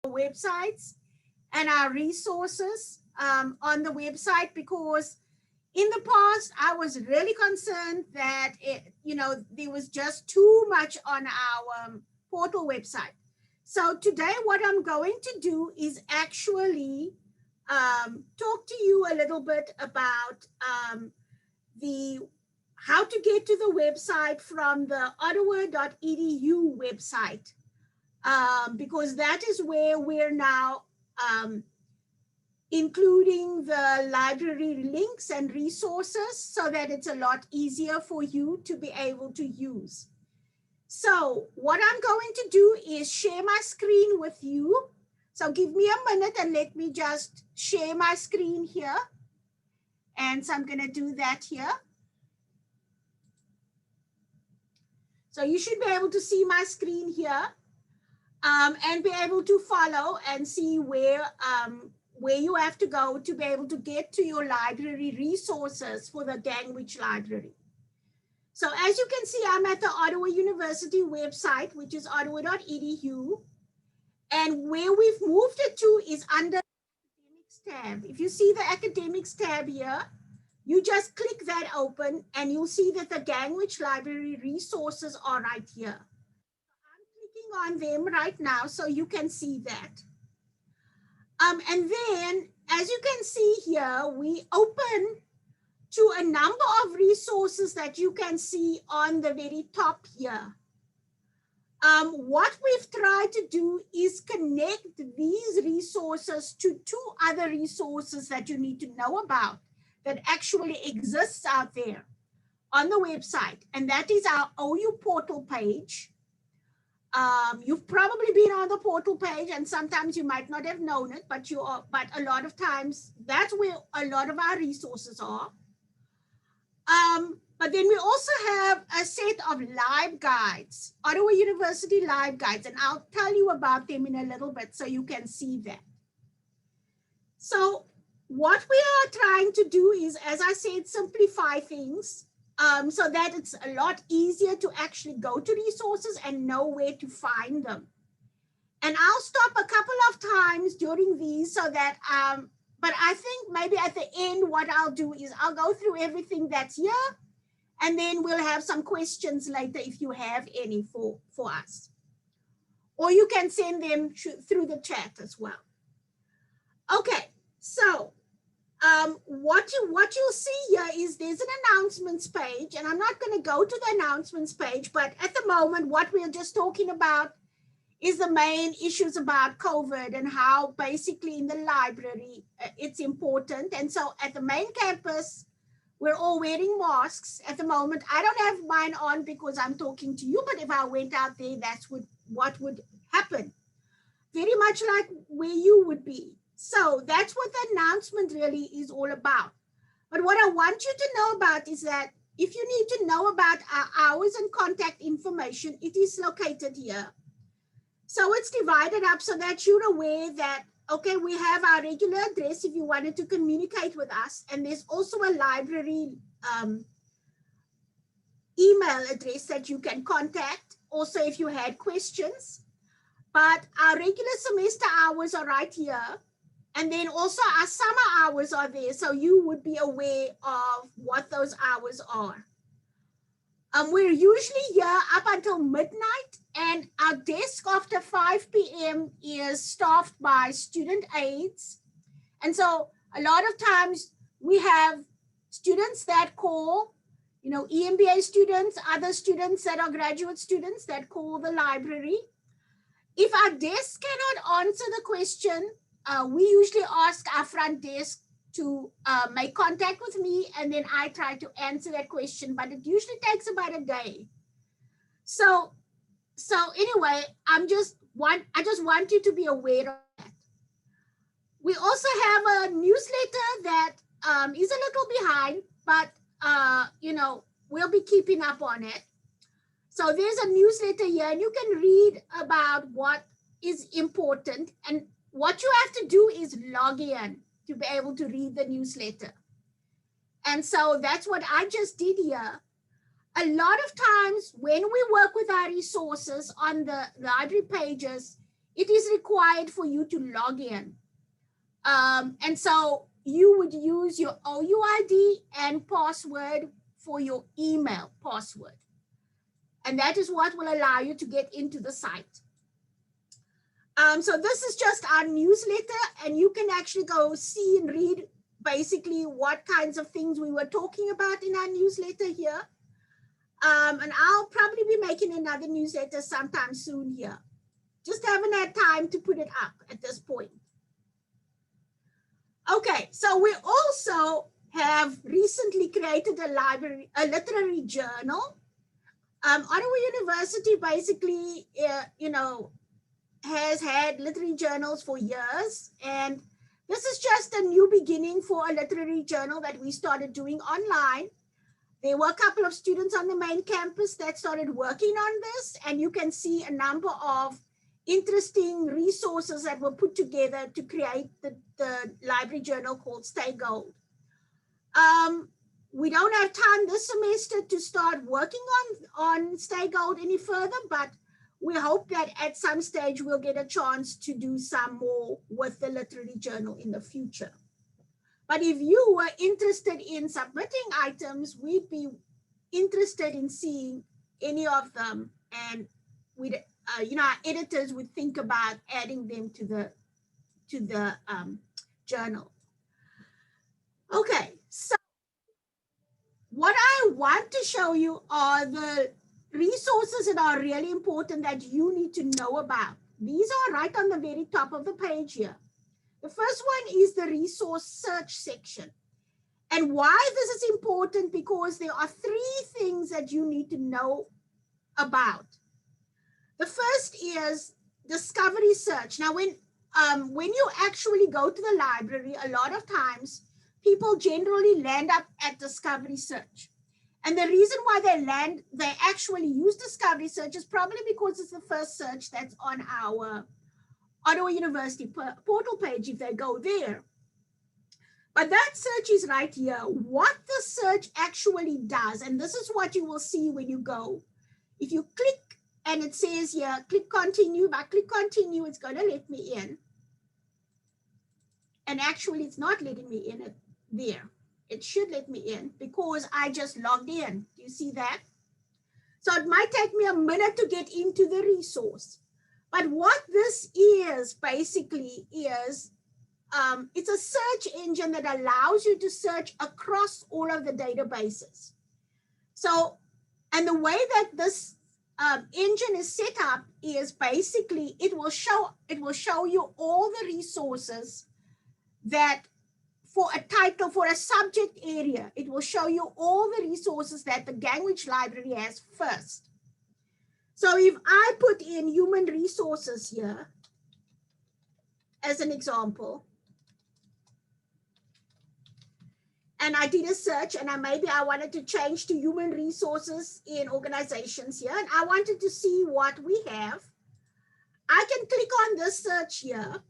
websites and our resources on the website, because in the past I was really concerned that there was just too much on our portal website. So today what I'm going to do is actually talk to you a little bit about the how to get to the website from the ottawa.edu website, because that is where we're now including the library links and resources so that it's a lot easier for you to be able to use. So what I'm going to do is share my screen with you. So give me a minute and let me just share my screen here. And so I'm going to do that here. So you should be able to see my screen here and be able to follow and see where you have to go to be able to get to your library resources for the Gangwich Library. So as you can see, I'm at the Ottawa University website, which is ottawa.edu. And where we've moved it to is under the Academics tab. If you see the Academics tab here, you just click that open and you'll see that the Gangwich Library resources are right here. I'm clicking on them right now so you can see that. And then, as you can see here, we open to a number of resources that you can see on the very top here. What we've tried to do is connect these resources to two other resources that you need to know about that actually exists out there on the website, and that is our OU portal page. You've probably been on the portal page, and sometimes you might not have known it, but a lot of times that's where a lot of our resources are. But then we also have a set of live guides, Ottawa University live guides, and I'll tell you about them in a little bit so you can see that. So what we are trying to do is, as I said, simplify things so that it's a lot easier to actually go to resources and know where to find them. And I'll stop a couple of times during these so that, but I think maybe at the end, what I'll do is I'll go through everything that's here, and then we'll have some questions later if you have any for us. Or you can send them through the chat as well. Okay, so what you'll see here is there's an announcements page, and I'm not going to go to the announcements page, but at the moment, what we're just talking about is the main issues about COVID and how basically in the library it's important. And so at the main campus, we're all wearing masks at the moment. I don't have mine on because I'm talking to you, but if I went out there, that's what would happen. Very much like where you would be. So that's what the announcement really is all about. But what I want you to know about is that if you need to know about our hours and contact information, it is located here. So it's divided up so that you're aware that, okay, we have our regular address if you wanted to communicate with us. And there's also a library email address that you can contact, also if you had questions. But our regular semester hours are right here. And then also our summer hours are there. So you would be aware of what those hours are. We're usually here up until midnight, and our desk after 5 p.m. is staffed by student aides. And so a lot of times we have students that call, EMBA students, other students that are graduate students that call the library. If our desk cannot answer the question, we usually ask our front desk to make contact with me, and then I try to answer that question, but it usually takes about a day. So anyway, I just want you to be aware of that. We also have a newsletter that is a little behind, but we'll be keeping up on it. So there's a newsletter here, and you can read about what is important, and what you have to do is log in to be able to read the newsletter. And so that's what I just did here. A lot of times when we work with our resources on the library pages, it is required for you to log in. And so you would use your OUID and password for your email password. And that is what will allow you to get into the site. So this is just our newsletter, and you can actually go see and read basically what kinds of things we were talking about in our newsletter here. And I'll probably be making another newsletter sometime soon here. Just haven't had time to put it up at this point. Okay, so we also have recently created a literary journal. Ottawa University basically, has had literary journals for years, and this is just a new beginning for a literary journal that we started doing online. There were a couple of students on the main campus that started working on this, and you can see a number of interesting resources that were put together to create the library journal called Stay Gold. We don't have time this semester to start working on Stay Gold any further, but we hope that at some stage we'll get a chance to do some more with the literary journal in the future. But if you were interested in submitting items, we'd be interested in seeing any of them, and we'd, our editors would think about adding them to the journal. Okay, so what I want to show you are the resources that are really important that you need to know about. These are right on the very top of the page here. The first one is the resource search section. And why this is important, because there are 3 things that you need to know about. The first is discovery search. Now, when you actually go to the library, a lot of times people generally land up at discovery search. And the reason why they actually use discovery search is probably because it's the first search that's on our Ottawa University portal page if they go there. But that search is right here. What the search actually does, and this is what you will see when you go. If you click and it says here, click continue, if I click continue, it's going to let me in. And actually, it's not letting me in there. It should let me in because I just logged in. Do you see that? So it might take me a minute to get into the resource. But what this is basically is, it's a search engine that allows you to search across all of the databases. So, and the way that this engine is set up is basically, it will show you all the resources that for a title, for a subject area, it will show you all the resources that the Gangwich Library has first. So if I put in human resources here, as an example, and I did a search, and maybe I wanted to change to human resources in organizations here, and I wanted to see what we have, I can click on this search here.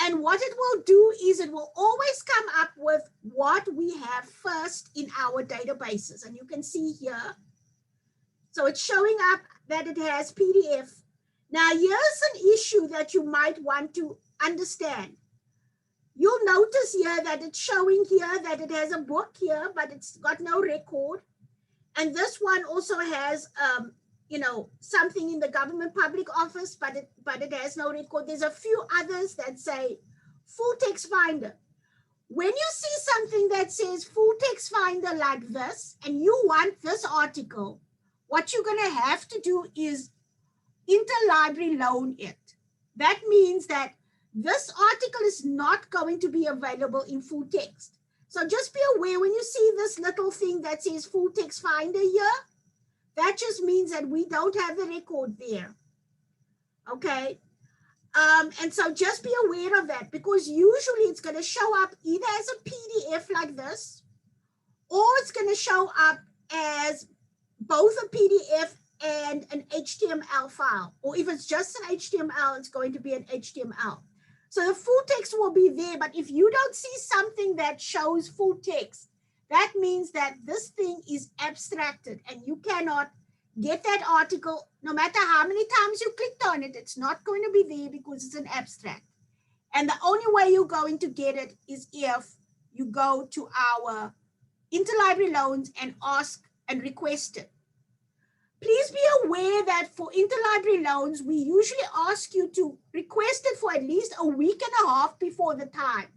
And what it will do is it will always come up with what we have first in our databases. And you can see here. So it's showing up that it has PDF. Now, here's an issue that you might want to understand. You'll notice here that it's showing here that it has a book here, but it's got no record. And this one also has something in the government public office, but it has no record. There's a few others that say full text finder. When you see something that says full text finder like this, and you want this article, what you're going to have to do is interlibrary loan it. That means that this article is not going to be available in full text. So just be aware when you see this little thing that says full text finder here, that just means that we don't have the record there, okay? And so just be aware of that, because usually it's going to show up either as a PDF like this, or it's going to show up as both a PDF and an HTML file. Or if it's just an HTML, it's going to be an HTML. So the full text will be there, but if you don't see something that shows full text, that means that this thing is abstracted and you cannot get that article. No matter how many times you clicked on it, it's not going to be there because it's an abstract. And the only way you're going to get it is if you go to our interlibrary loans and ask and request it. Please be aware that for interlibrary loans, we usually ask you to request it for at least a week and a half before the time.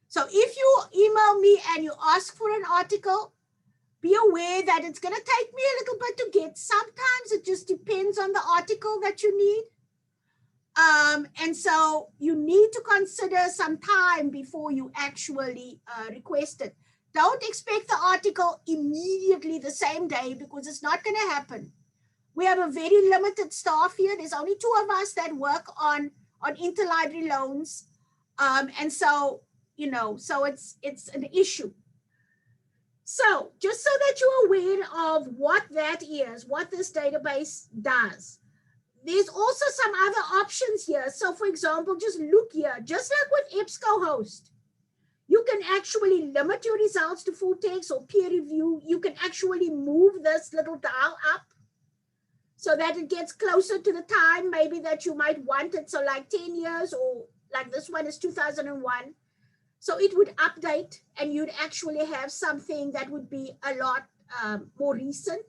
So if you email me and you ask for an article, be aware that it's going to take me a little bit to get. Sometimes it just depends on the article that you need. And so you need to consider some time before you actually request it. Don't expect the article immediately the same day because it's not going to happen. We have a very limited staff here. There's only 2 of us that work on interlibrary loans. And so, you know, so it's an issue. So just so that you're aware of what that is, what this database does. There's also some other options here. So for example, just look here, just like with EBSCOHost, you can actually limit your results to full text or peer review. You can actually move this little dial up so that it gets closer to the time maybe that you might want it. So like 10 years or like this one is 2001. So it would update and you'd actually have something that would be a lot more recent.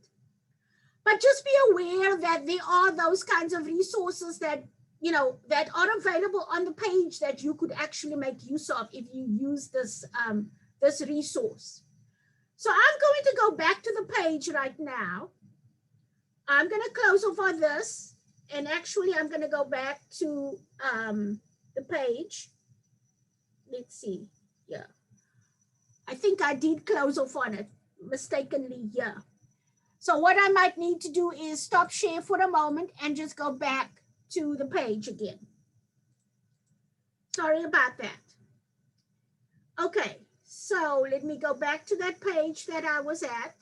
But just be aware that there are those kinds of resources that, you know, that are available on the page that you could actually make use of if you use this, this resource. So I'm going to go back to the page right now. I'm going to close off on this. And actually, I'm going to go back to the page. Let's see. Yeah. I think I did close off on it mistakenly here. So what I might need to do is stop share for a moment and just go back to the page again. Sorry about that. Okay, so let me go back to that page that I was at.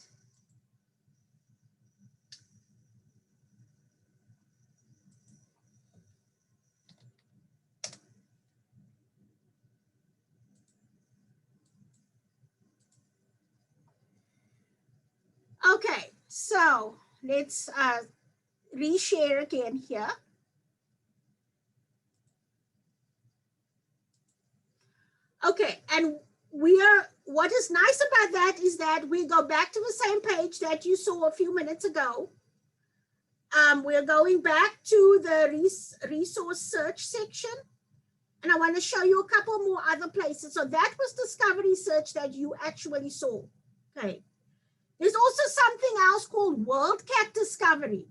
Okay, so let's reshare again here. Okay, and what is nice about that is that we go back to the same page that you saw a few minutes ago. We're going back to the resource search section. And I want to show you a couple more other places. So that was discovery search that you actually saw. Okay. There's also something else called Worldcat Discovery.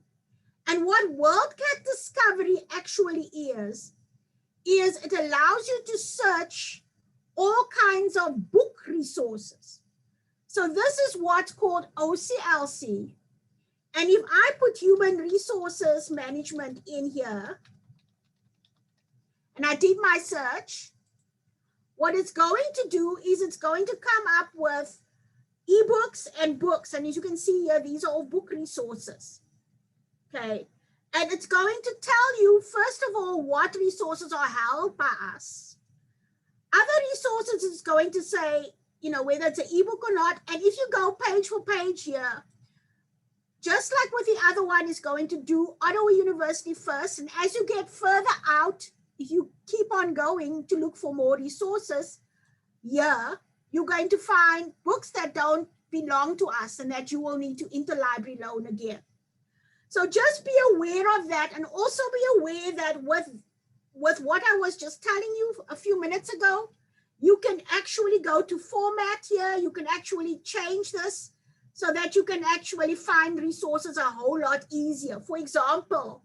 And what Worldcat Discovery actually is it allows you to search all kinds of book resources. So this is what's called OCLC. And if I put human resources management in here, and I did my search, what it's going to do is it's going to come up with ebooks and books. And as you can see here, these are all book resources. Okay. And it's going to tell you, first of all, what resources are held by us. Other resources is going to say, you know, whether it's an ebook or not. And if you go page for page here, just like with the other one, is going to do Ottawa University first. And as you get further out, if you keep on going to look for more resources, yeah, you're going to find books that don't belong to us and that you will need to interlibrary loan again. So just be aware of that, and also be aware that with what I was just telling you a few minutes ago, you can actually go to format here. You can actually change this so that you can actually find resources a whole lot easier. For example,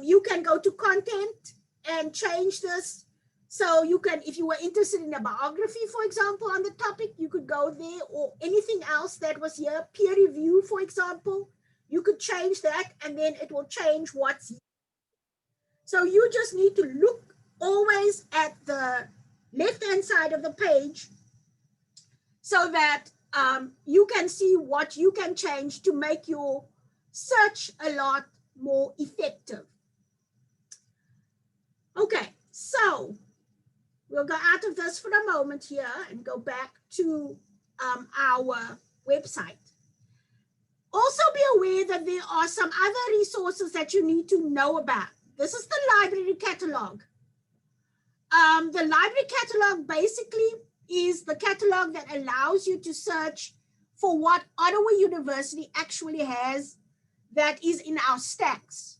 you can go to content and change this. So you can, if you were interested in a biography, for example, on the topic, you could go there, or anything else that was here, peer review, for example, you could change that and then it will change what's. So you just need to look always at the left-hand side of the page so that you can see what you can change to make your search a lot more effective. Okay, so we'll go out of this for a moment here and go back to our website. Also be aware that there are some other resources that you need to know about. This is the library catalog. The library catalog basically is the catalog that allows you to search for what Ottawa University actually has that is in our stacks.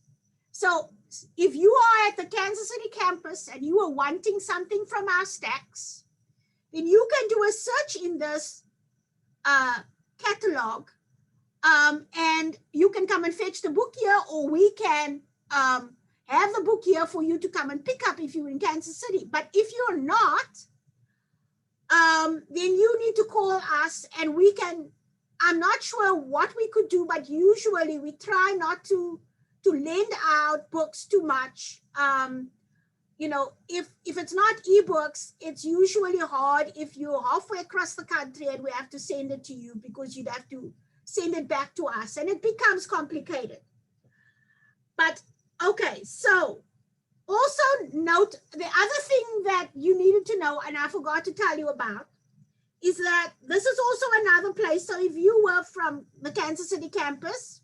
So if you are at the Kansas City campus and you are wanting something from our stacks, then you can do a search in this catalog, and you can come and fetch the book here, or we can have the book here for you to come and pick up if you're in Kansas City. But if you're not, then you need to call us and we can, I'm not sure what we could do, but usually we try not to lend out books too much. You know, if it's not ebooks, it's usually hard if you're halfway across the country and we have to send it to you, because you'd have to send it back to us and it becomes complicated. But okay, so also note the other thing that you needed to know, and I forgot to tell you about, is that this is also another place. So if you were from the Kansas City campus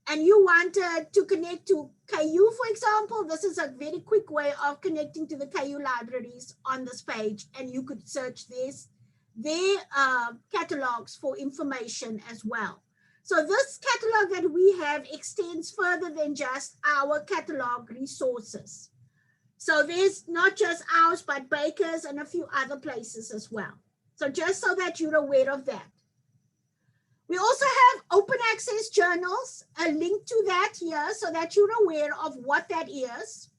and you wanted to connect to KU, for example, this is a very quick way of connecting to the KU libraries on this page, and you could search their catalogs for information as well. So this catalog that we have extends further than just our catalog resources. So there's not just ours, but Baker's and a few other places as well. So just so that you're aware of that. We also have open access journals, a link to that here so that you're aware of what that is.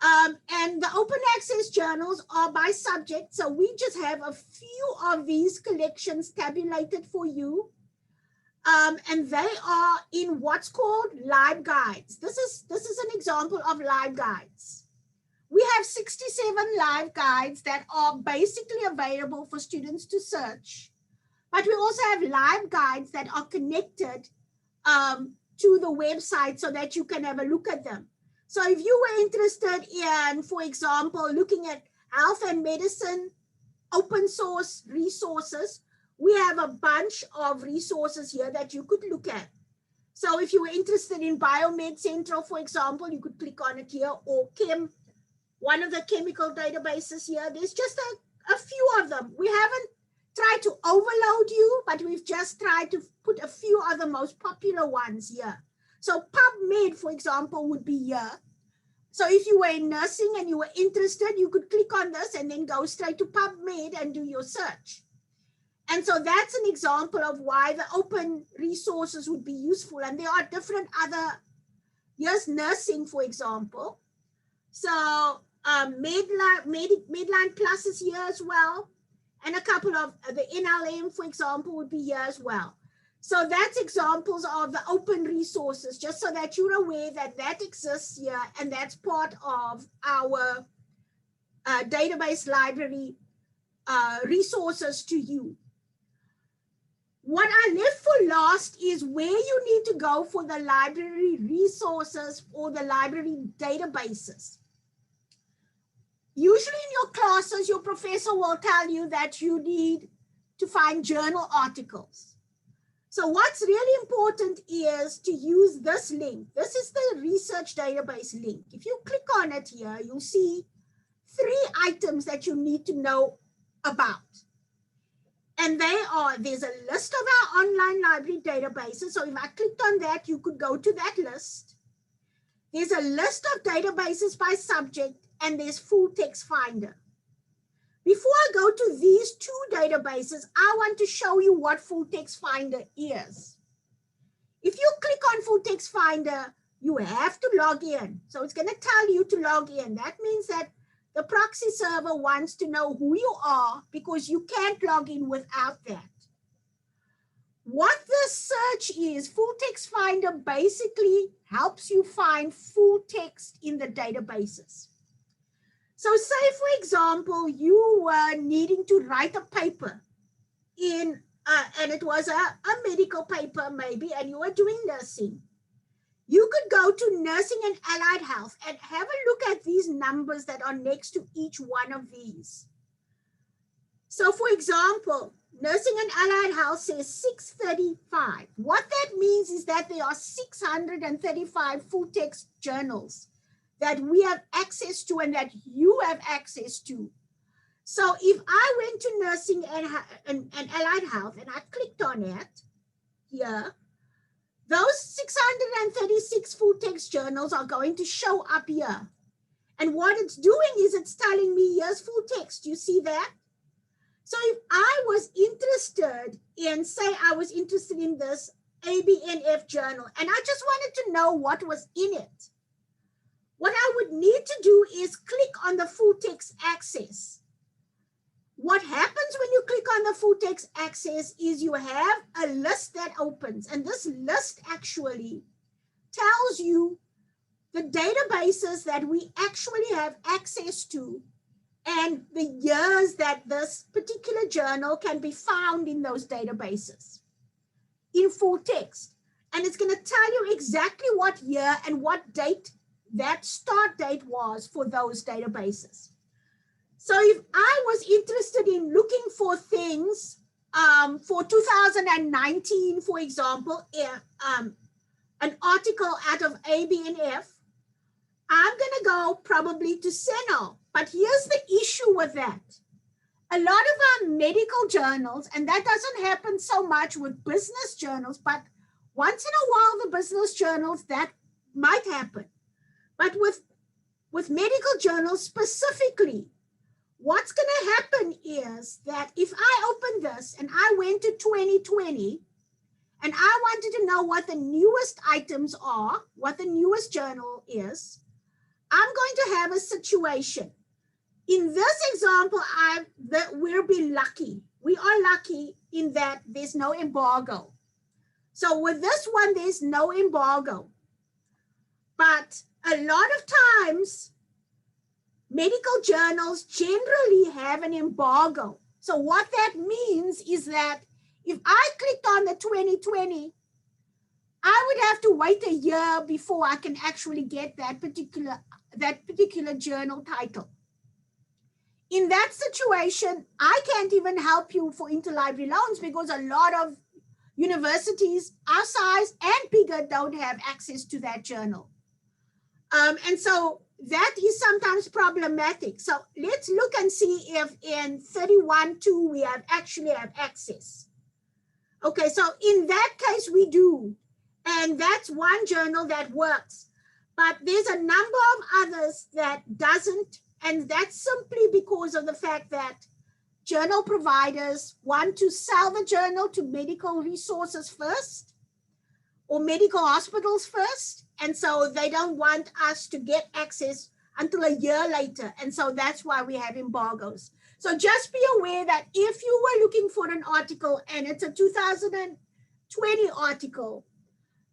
And the open access journals are by subject. So we just have a few of these collections tabulated for you. And they are in what's called live guides. This is an example of live guides. We have 67 live guides that are basically available for students to search. But we also have live guides that are connected to the website so that you can have a look at them. So if you were interested in, for example, looking at health and medicine, open source resources, we have a bunch of resources here that you could look at. So if you were interested in Biomed Central, for example, you could click on it here, or one of the chemical databases here. There's just a few of them. We haven't tried to overload you, but we've just tried to put a few of the most popular ones here. So PubMed, for example, would be here. So if you were in nursing and you were interested, you could click on this and then go straight to PubMed and do your search. And so that's an example of why the open resources would be useful. And there are different other, here's nursing, for example. So Medline Plus is here as well. And a couple of the NLM, for example, would be here as well. So that's examples of the open resources, just so that you're aware that that exists here and that's part of our database library resources to you. What I left for last is where you need to go for the library resources or the library databases. Usually in your classes, your professor will tell you that you need to find journal articles. So what's really important is to use this link. This is the research database link. If you click on it here, you'll see 3 items that you need to know about. And there's a list of our online library databases. So if I clicked on that, you could go to that list. There's a list of databases by subject, and there's full text finder. Before I go to these 2 databases, I want to show you what full text finder is. If you click on full text finder, you have to log in. So it's going to tell you to log in. That means that the proxy server wants to know who you are, because you can't log in without that. What this search is, full text finder basically helps you find full text in the databases. So say, for example, you were needing to write a paper in, and it was a medical paper maybe, and you were doing nursing. You could go to Nursing and Allied Health and have a look at these numbers that are next to each one of these. So for example, Nursing and Allied Health says 635. What that means is that there are 635 full-text journals that we have access to and that you have access to. So if I went to Nursing and Allied Health and I clicked on it here, those 636 full-text journals are going to show up here. And what it's doing is it's telling me here's full text. You see that? So if I was interested in, say I was interested in this ABNF journal, and I just wanted to know what was in it, what I would need to do is click on the full text access. What happens when you click on the full text access is you have a list that opens, and this list actually tells you the databases that we actually have access to and the years that this particular journal can be found in those databases in full text. And it's going to tell you exactly what year and what date that start date was for those databases. So if I was interested in looking for things for 2019, for example, an article out of ABNF, I'm going to go probably to CENO. But here's the issue with that. A lot of our medical journals, and that doesn't happen so much with business journals, but once in a while, the business journals, that might happen. But with medical journals specifically, what's going to happen is that if I open this and I went to 2020, and I wanted to know what the newest items are, what the newest journal is, I'm going to have a situation. In this example, we'll be lucky. We are lucky in that there's no embargo. So with this one, there's no embargo. But a lot of times, medical journals generally have an embargo. So what that means is that if I clicked on the 2020, I would have to wait a year before I can actually get that particular journal title. In that situation, I can't even help you for interlibrary loans because a lot of universities our size and bigger don't have access to that journal. And so that is sometimes problematic. So let's look and see if in 31.2 we actually have access. Okay, so in that case we do. And that's one journal that works. But there's a number of others that doesn't. And that's simply because of the fact that journal providers want to sell the journal to medical resources first or medical hospitals first. And so they don't want us to get access until a year later. And so that's why we have embargoes. So just be aware that if you were looking for an article and it's a 2020 article,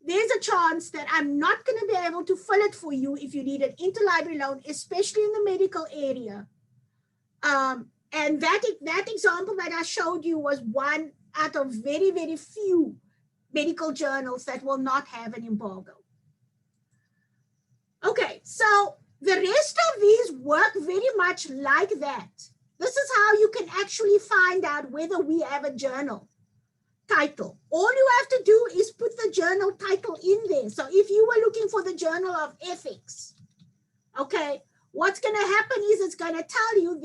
there's a chance that I'm not going to be able to fill it for you if you need an interlibrary loan, especially in the medical area. And that example that I showed you was one out of very, very few medical journals that will not have an embargo. Okay, so the rest of these work very much like that. This is how you can actually find out whether we have a journal title. All you have to do is put the journal title in there. So if you were looking for the Journal of Ethics, okay, what's going to happen is it's going to tell you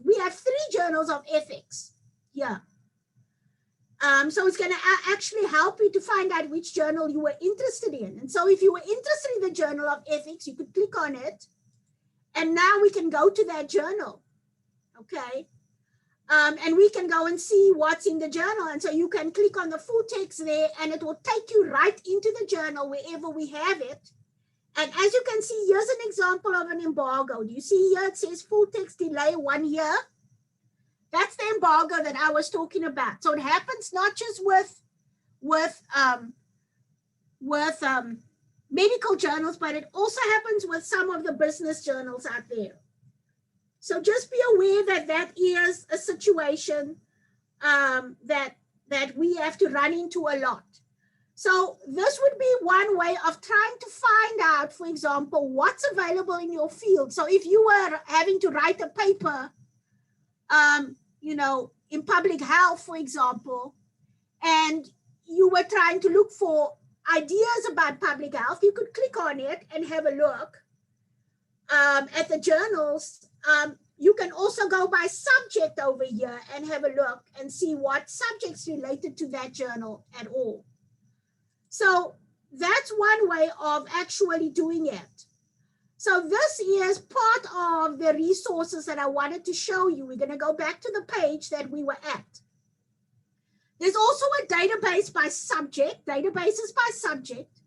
we have 3 journals of ethics here. So it's going to actually help you to find out which journal you were interested in. And so if you were interested in the Journal of Ethics, you could click on it. And now we can go to that journal, okay? And we can go and see what's in the journal. And so you can click on the full text there and it will take you right into the journal wherever we have it. And as you can see, here's an example of an embargo. Do you see here it says full text delay 1 year? That's the embargo that I was talking about. So it happens not just with medical journals, but it also happens with some of the business journals out there. So just be aware that that is a situation that we have to run into a lot. So this would be one way of trying to find out, for example, what's available in your field. So if you were having to write a paper, in public health, for example, and you were trying to look for ideas about public health, you could click on it and have a look at the journals. You can also go by subject over here and have a look and see what subjects related to that journal at all. So that's one way of actually doing it. So this is part of the resources that I wanted to show you. We're going to go back to the page that we were at. There's also a database by subject, databases by subject.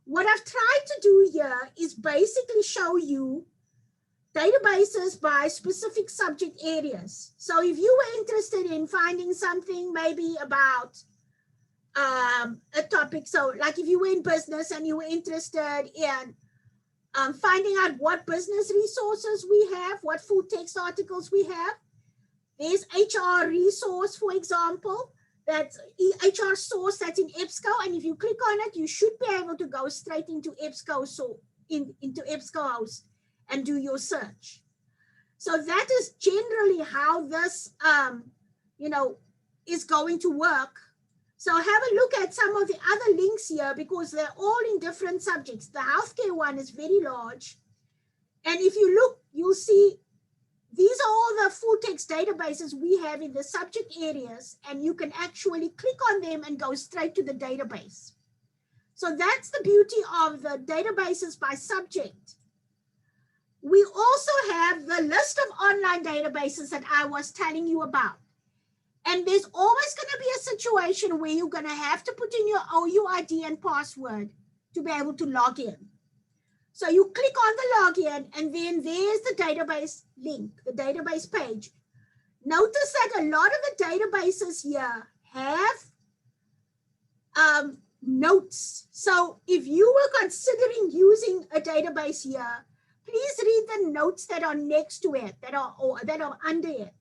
What I've tried to do here is basically show you databases by specific subject areas. So if you were interested in finding something maybe about a topic, so like if you were in business and you were interested in finding out what business resources we have, what full text articles we have, there's HR resource, for example, that's HR source that's in EBSCO, and if you click on it, you should be able to go straight into EBSCO, so into EBSCOHost and do your search. So that is generally how this, is going to work. So have a look at some of the other links here because they're all in different subjects. The healthcare one is very large. And if you look, you'll see these are all the full text databases we have in the subject areas, and you can actually click on them and go straight to the database. So that's the beauty of the databases by subject. We also have the list of online databases that I was telling you about. And there's always going to be a situation where you're going to have to put in your OUID and password to be able to log in. So you click on the login, and then there's the database link, the database page. Notice that a lot of the databases here have notes. So if you were considering using a database here, please read the notes that are next to it, that are under it.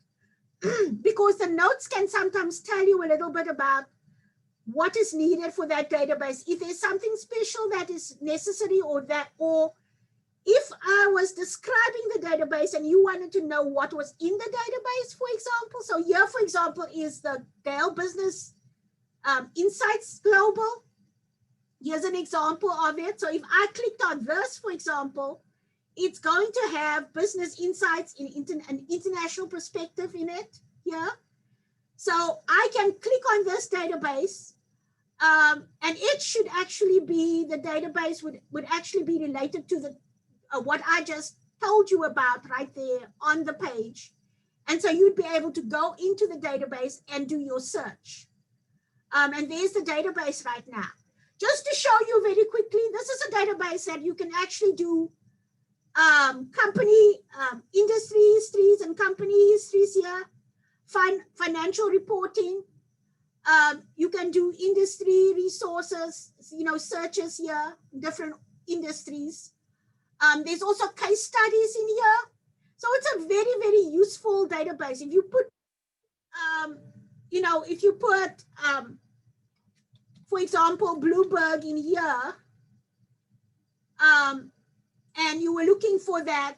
Because the notes can sometimes tell you a little bit about what is needed for that database. If there's something special that is necessary, or if I was describing the database and you wanted to know what was in the database, for example. So here, for example, is the Gale Business Insights Global. Here's an example of it. So if I clicked on this, for example, it's going to have business insights in an international perspective in it here. So I can click on this database, and it should actually be, the database would actually be related to the what I just told you about right there on the page. And so you'd be able to go into the database and do your search. And there's the database right now. Just to show you very quickly, this is a database that you can actually do company industries, trees and company histories here, financial reporting. You can do industry resources, searches here, different industries. There's also case studies in here. So it's a very, very useful database. If you put, for example, Bloomberg in here, and you were looking for that,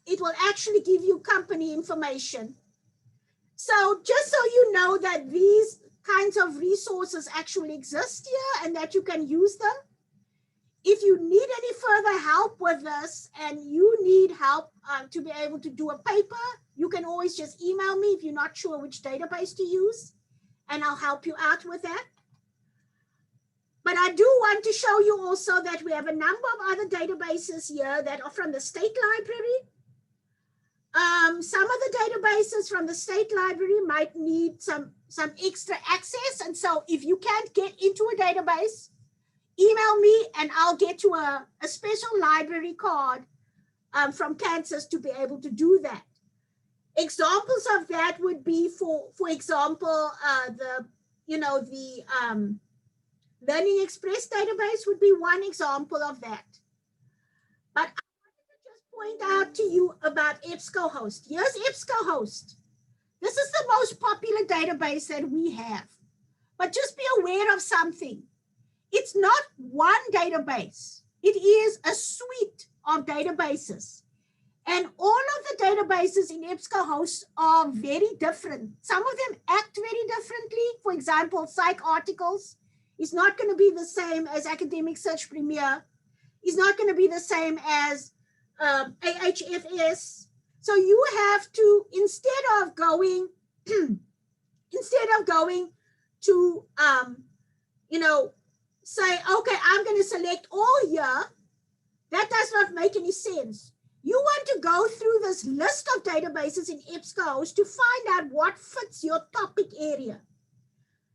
it will actually give you company information. So just so you know that these kinds of resources actually exist here and that you can use them. If you need any further help with this and you need help to be able to do a paper, you can always just email me if you're not sure which database to use, and I'll help you out with that. But I do want to show you also that we have a number of other databases here that are from the state library. Some of the databases from the state library might need some extra access. And so if you can't get into a database, email me and I'll get you a special library card from Kansas to be able to do that. Examples of that would be, for example, the Learning Express database would be one example of that. But I wanted to just point out to you about EBSCOHost. Here's EBSCOHost. This is the most popular database that we have. But just be aware of something. It's not one database. It is a suite of databases. And all of the databases in EBSCOHost are very different. Some of them act very differently. For example, Psych Articles is not going to be the same as Academic Search Premier, is not going to be the same as AHFS. So you have to, instead of going to, say, okay, I'm going to select all here, that does not make any sense. You want to go through this list of databases in EBSCOHost to find out what fits your topic area.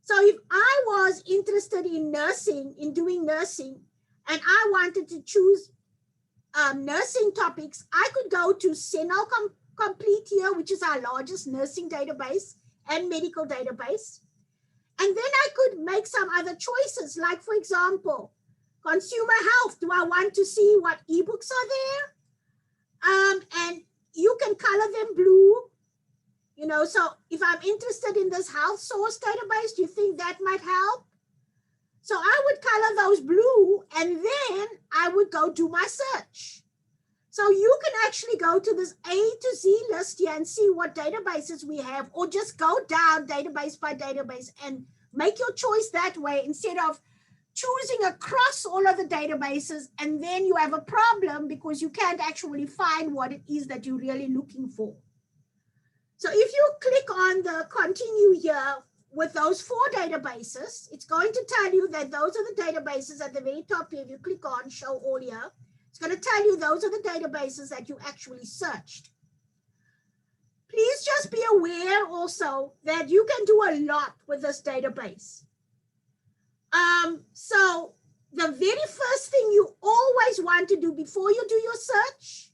So if I was interested in nursing, in doing nursing, and I wanted to choose nursing topics, I could go to CENAL Complete here, which is our largest nursing database and medical database. And then I could make some other choices, like, for example, consumer health. Do I want to see what ebooks are there? And you can color them blue. So if I'm interested in this health source database, do you think that might help? So I would color those blue, and then I would go do my search. So you can actually go to this A to Z list here and see what databases we have, or just go down database by database and make your choice that way, instead of choosing across all of the databases, and then you have a problem because you can't actually find what it is that you're really looking for. So if you click on the continue here with those 4 databases, it's going to tell you that those are the databases at the very top here. If you click on show all here, it's going to tell you those are the databases that you actually searched. Please just be aware also that you can do a lot with this database. So the very first thing you always want to do before you do your search,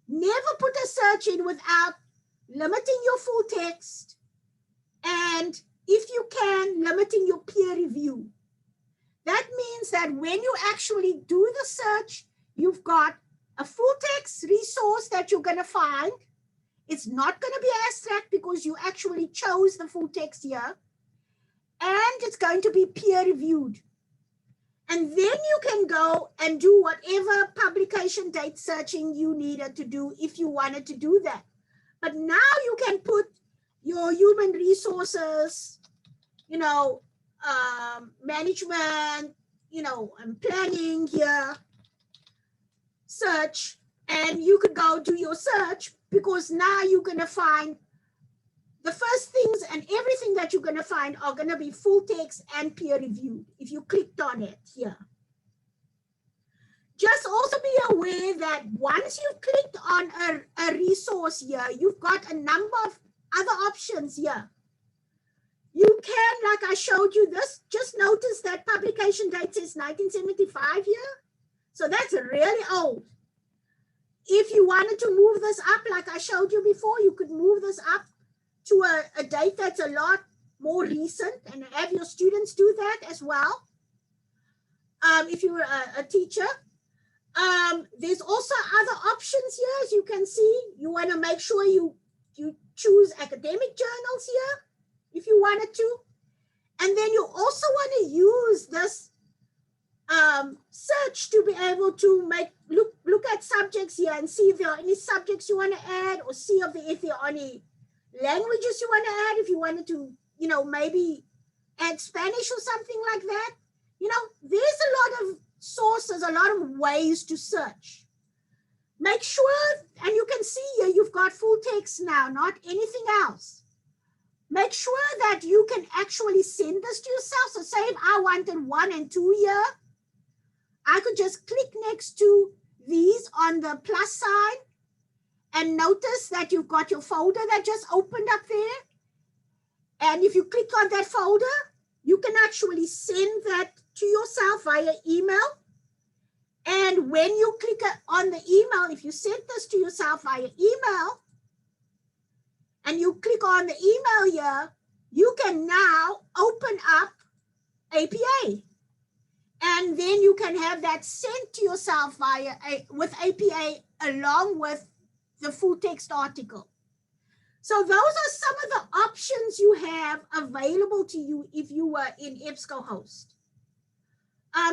never put a search in without limiting your full text, and if you can, limiting your peer review. That means that when you actually do the search, you've got a full text resource that you're going to find. It's not going to be abstract because you actually chose the full text here. And it's going to be peer reviewed. And then you can go and do whatever publication date searching you needed to do if you wanted to do that. But now you can put your human resources, management, and planning here, search, and you could go do your search, because now you're going to find the first things, and everything that you're going to find are going to be full text and peer reviewed if you clicked on it here. Just also be aware that once you've clicked on a resource here, you've got a number of other options here. You can, like I showed you this, just notice that publication date says 1975 here. So that's really old. If you wanted to move this up, like I showed you before, you could move this up to a date that's a lot more recent, and have your students do that as well. If you're a teacher. There's also other options here, as you can see. You want to make sure you choose academic journals here, if you wanted to. And then you also want to use this search to be able to look at subjects here and see if there are any subjects you want to add, or see if there are any languages you want to add, if you wanted to, maybe add Spanish or something like that. There's a lot of sources, a lot of ways to search. Make sure, and you can see here, you've got full text now, not anything else. Make sure that you can actually send this to yourself. So say if I wanted 1 and 2 here, I could just click next to these on the plus sign, and notice that you've got your folder that just opened up there. And if you click on that folder, you can actually send that to yourself via email. And when you click on the email, if you send this to yourself via email, and you click on the email here, you can now open up APA. And then you can have that sent to yourself with APA along with the full text article. So those are some of the options you have available to you if you were in EBSCOHost.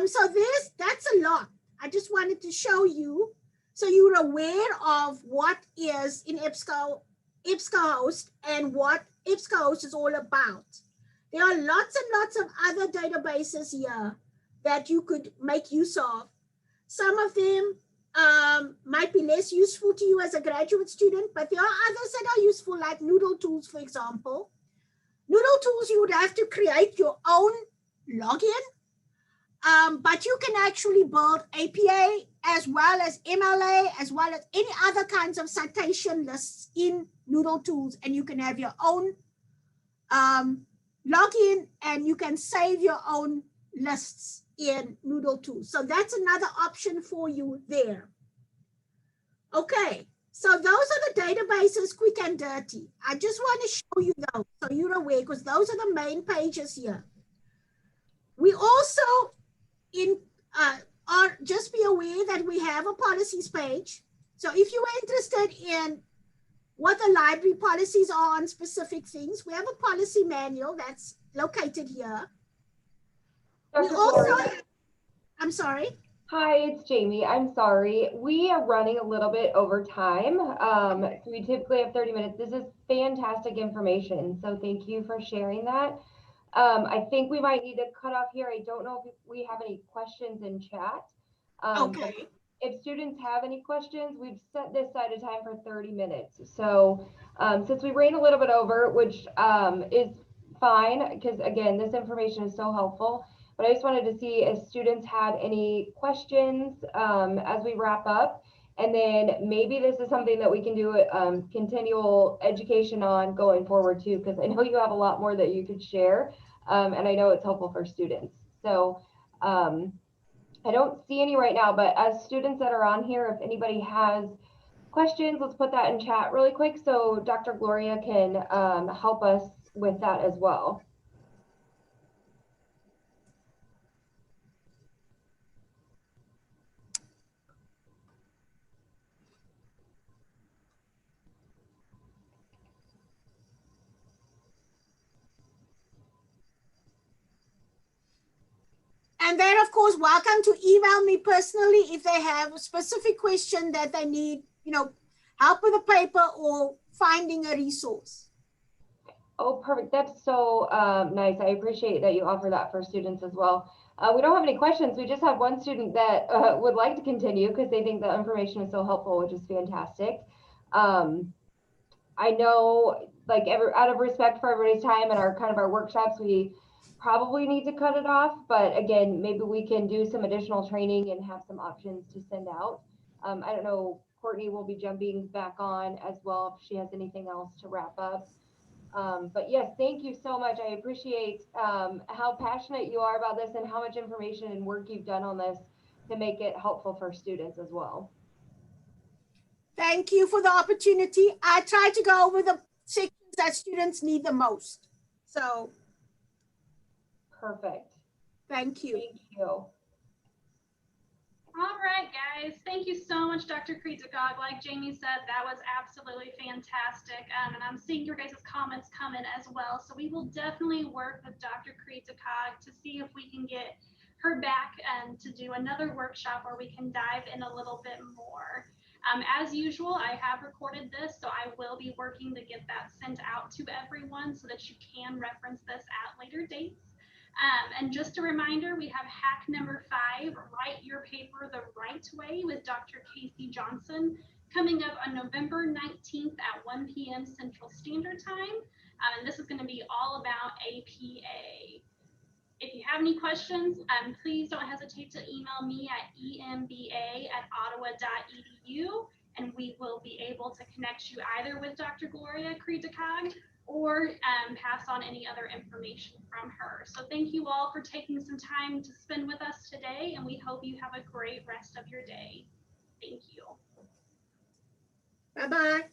So that's a lot. I just wanted to show you So you're aware of what is in EBSCOHost and what EBSCOHost is all about. There are lots and lots of other databases here that you could make use of. Some of them might be less useful to you as a graduate student, but there are others that are useful, like Noodle Tools, for example. Noodle Tools, you would have to create your own login, but you can actually build APA as well as MLA, as well as any other kinds of citation lists in Noodle Tools, and you can have your own login, and you can save your own lists in Noodle Tools. So that's another option for you there. Okay, so those are the databases, quick and dirty. I just want to show you those so you're aware, because those are the main pages here. We also are just be aware that we have a policies page. So if you are interested in what the library policies are on specific things, we have a policy manual that's located here. We also, I'm sorry. Hi, it's Jamie. I'm sorry. We are running a little bit over time. So we typically have 30 minutes. This is fantastic information. So thank you for sharing that. I think we might need to cut off here. I don't know if we have any questions in chat. Okay. If students have any questions, we've set this aside a time for 30 minutes. So since we ran a little bit over, which is fine, because again, this information is so helpful. But I just wanted to see if students had any questions as we wrap up. And then maybe this is something that we can do continual education on going forward too, because I know you have a lot more that you could share. And I know it's helpful for students. So I don't see any right now, but as students that are on here, if anybody has questions, let's put that in chat really quick so Dr. Gloria can help us with that as well. And then, of course, welcome to email me personally if they have a specific question that they need, help with a paper or finding a resource. Oh, perfect. That's so nice. I appreciate that you offer that for students as well. We don't have any questions. We just have one student that would like to continue because they think the information is so helpful, which is fantastic. I know, like, out of respect for everybody's time and our workshops, we probably need to cut it off. But again, maybe we can do some additional training and have some options to send out. I don't know, Courtney will be jumping back on as well if she has anything else to wrap up. But yes, thank you so much. I appreciate how passionate you are about this and how much information and work you've done on this to make it helpful for students as well. Thank you for the opportunity. I try to go over the sections that students need the most. So. Perfect. Thank you. Thank you. All right, guys. Thank you so much, Dr. Krietzigog. Like Jamie said, that was absolutely fantastic. And I'm seeing your guys' comments come in as well. So we will definitely work with Dr. Krietzigog to see if we can get her back and to do another workshop where we can dive in a little bit more. As usual, I have recorded this, so I will be working to get that sent out to everyone so that you can reference this at later dates. And just a reminder, we have hack number 5, Write Your Paper the Right Way with Dr. Casey Johnson, coming up on November 19th at 1 p.m. Central Standard Time. And this is going to be all about APA. If you have any questions, please don't hesitate to email me at emba@ottawa.edu, and we will be able to connect you either with Dr. Gloria Krietzigog or pass on any other information from her. So thank you all for taking some time to spend with us today, and we hope you have a great rest of your day. Thank you. Bye-bye.